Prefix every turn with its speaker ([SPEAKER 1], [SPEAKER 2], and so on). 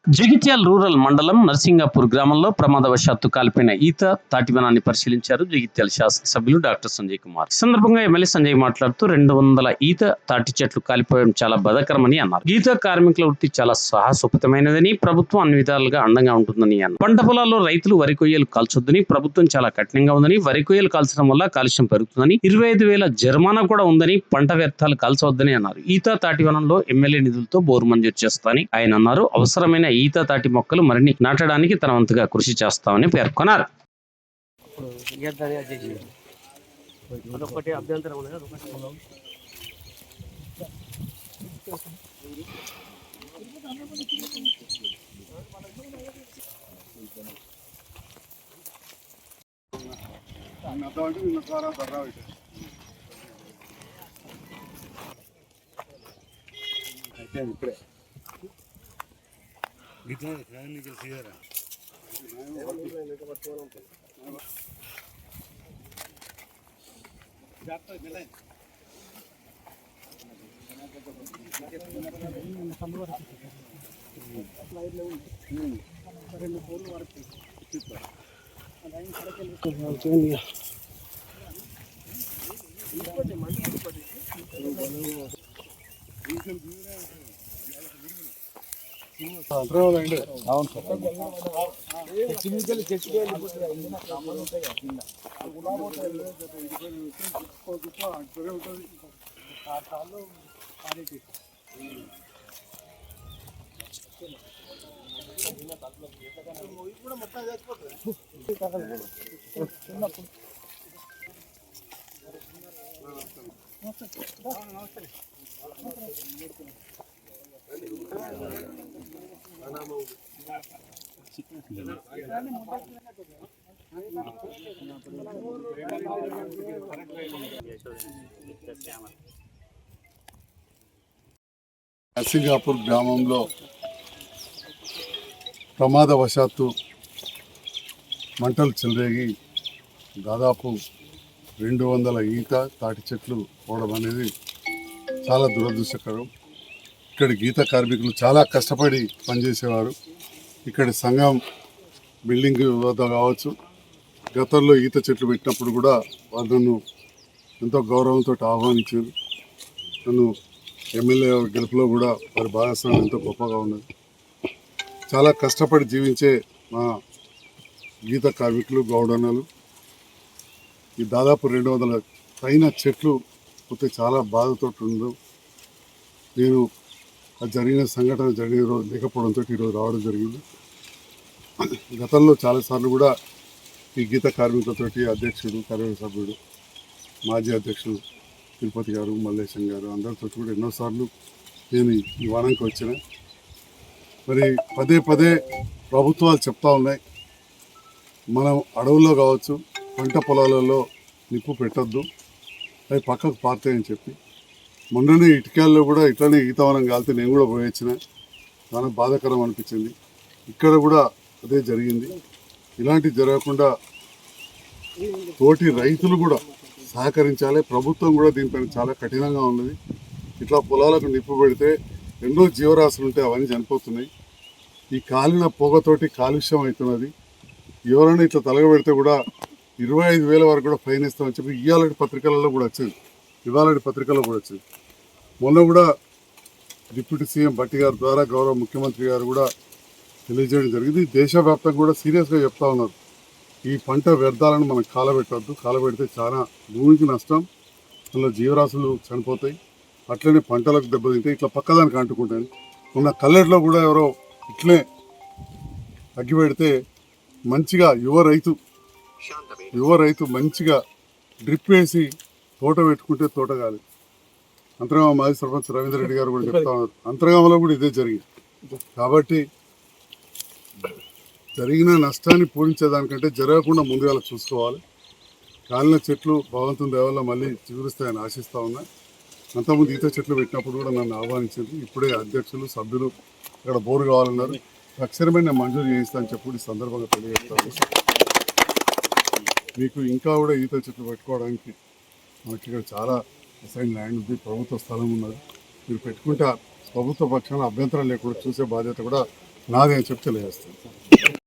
[SPEAKER 1] Jagtial rural మండలం నర్సింగాపూర్ గ్రామంలో ప్రమాదవశాత్తు కాలిపోయిన ఈత తాటివనాన్ని పరిశీలించారు జగిత్యాల శాసనసభ్యులు డాక్టర్ సంజయ్ కుమార్. ఈ సందర్భంగా ఎమ్మెల్యే సంజయ్ మాట్లాడుతూ 200 ఈత తాటి చెట్లు కాలిపోవడం చాలా బాధాకరమని అన్నారు. గీత కార్మికుల వృత్తి చాలా సాహసోపేతమైనదని, ప్రభుత్వం అన్ని విధాలుగా అండగా ఉంటుందని అన్నారు. పంట పొలాల్లో రైతులు వరి కొయ్యలు కాల్చొద్దని, ప్రభుత్వం చాలా కఠినంగా ఉందని, వరి కొయ్యలు కాల్చడం వల్ల కాలుష్యం పెరుగుతుందని, 25,000 జరిమానా కూడా ఉందని, పంట వ్యర్థాలు కాల్చవద్దని అన్నారు. ఈత తాటివనంలో ఎమ్మెల్యే నిధులతో బోరు మంజూరు చేస్తామని ఆయన అన్నారు. అవసరమైన ఈత తాటి మొక్కలు మరిన్ని నాటడానికి తన వంతుగా కృషి చేస్తామని పేర్కొన్నారు.
[SPEAKER 2] ఇప్పుడే గిట్లా నీకు సీదరా అవును
[SPEAKER 3] నర్సింగాపూర్ గ్రామంలో ప్రమాదవశాత్తు మంటలు చెలరేగి దాదాపు 200 ఈత తాటి చెట్లు పోవడం అనేది చాలా దురదృష్టకరం. ఇక్కడి గీత కార్మికులు చాలా కష్టపడి పనిచేసేవారు. ఇక్కడి సంఘం బిల్డింగ్ వద్ద కావచ్చు, గతంలో ఈత చెట్లు పెట్టినప్పుడు కూడా వాళ్ళను ఎంతో గౌరవంతో ఆహ్వానించారు. నన్ను ఎమ్మెల్యే గెలుపులో కూడా వారి భాగస్వామ్యం ఎంతో గొప్పగా ఉన్నది. చాలా కష్టపడి జీవించే మా గీత కార్మికులు గౌడన్నలు ఈ దాదాపు 200 పైన చెట్లు పోతే చాలా బాధతో ఉండదు. నేను జరిగిన సంఘటన జరిగిన రోజు లేకపోవడంతో ఈరోజు రావడం జరిగింది. గతంలో చాలాసార్లు కూడా ఈ గీత కార్మికులతోటి అధ్యక్షుడు, కార్యవర్గ సభ్యుడు, మాజీ అధ్యక్షుడు తిరుపతి గారు, మల్లేశం గారు అందరితో కూడా ఎన్నోసార్లు నేను ఈ వారానికి వచ్చిన. మరి పదే పదే ప్రభుత్వాలు చెప్తా ఉన్నాయి, మనం అడవుల్లో కావచ్చు, పంట పొలాలలో నిప్పు పెట్టద్దు, అవి పక్కకు పారుతాయని చెప్పి. మొన్ననే ఇటుకాల్లో కూడా ఇట్లనే ఈతవనం కాలితే నేను కూడా పోయొచ్చిన. చాలా బాధాకరం అనిపించింది. ఇక్కడ కూడా అదే జరిగింది. ఇలాంటివి జరగకుండా తోటి రైతులు కూడా సహకరించాలి. ప్రభుత్వం కూడా దీనిపైన చాలా కఠినంగా ఉన్నది. ఇట్లా పొలాలకు నిప్పు పెడితే ఎన్నో జీవరాశులు ఉంటాయి, అవన్నీ చనిపోతున్నాయి. ఈ కాలిన పొగతోటి కాలుష్యం అవుతున్నది. ఎవరైనా ఇట్లా తలగబెడితే కూడా 25,000 వరకు కూడా ఫైన్ ఇస్తామని చెప్పి ఇవాళ పత్రికలలో కూడా వచ్చింది. మొన్న కూడా డిప్యూటీ సీఎం భట్టి గారి ద్వారా గౌరవ ముఖ్యమంత్రి గారు కూడా తెలియజేయడం జరిగింది. దేశవ్యాప్తంగా కూడా సీరియస్గా చెప్తా ఉన్నారు, ఈ పంట వ్యర్థాలను మనం కాలబెట్టద్దు, కాలబెడితే చాలా భూమికి నష్టం, అందులో జీవరాశులు చనిపోతాయి, అట్లనే పంటలకు దెబ్బతింటాయి, ఇట్లా పక్కదానికి అంటుకుంటాయి. మొన్న కల్లెట్లో కూడా ఎవరో ఇట్లే అగ్గి పెడితే మంచిగా యువ రైతు మంచిగా డ్రిప్ వేసి తోట పెట్టుకుంటే తోట కాదు. అంతర్గామ మాజీ సర్పంచ్ రవీందర్ రెడ్డి గారు కూడా చెప్తా ఉన్నారు, అంతర్గామలో కూడా ఇదే జరిగింది. కాబట్టి జరిగిన నష్టాన్ని పూరించేదానికంటే జరగకుండా ముందుగా చూసుకోవాలి. కాలిన చెట్లు భగవంతుని దయ వల్ల మళ్ళీ చిగురిస్తాయని ఆశిస్తూ ఉన్నా. అంతకుముందు ఈత చెట్లు పెట్టినప్పుడు కూడా నన్ను ఆహ్వానించింది. ఇప్పుడే అధ్యక్షులు, సభ్యులు ఇక్కడ బోరు కావాలన్నారు. అక్షరమే నేను మంజూరు చేయిస్తానని చెప్పి ఈ సందర్భంగా తెలియజేస్తాను. మీకు ఇంకా కూడా ఈత చెట్లు పెట్టుకోవడానికి మనకి ఇక్కడ చాలా అసైన్ ల్యాండ్ ఉంది, ప్రభుత్వ స్థలం ఉన్నది. మీరు పెట్టుకుంటే ప్రభుత్వ పక్షాన అభ్యంతరం లేకుండా చూసే బాధ్యత కూడా నాదే చెప్తే లేస్తాను.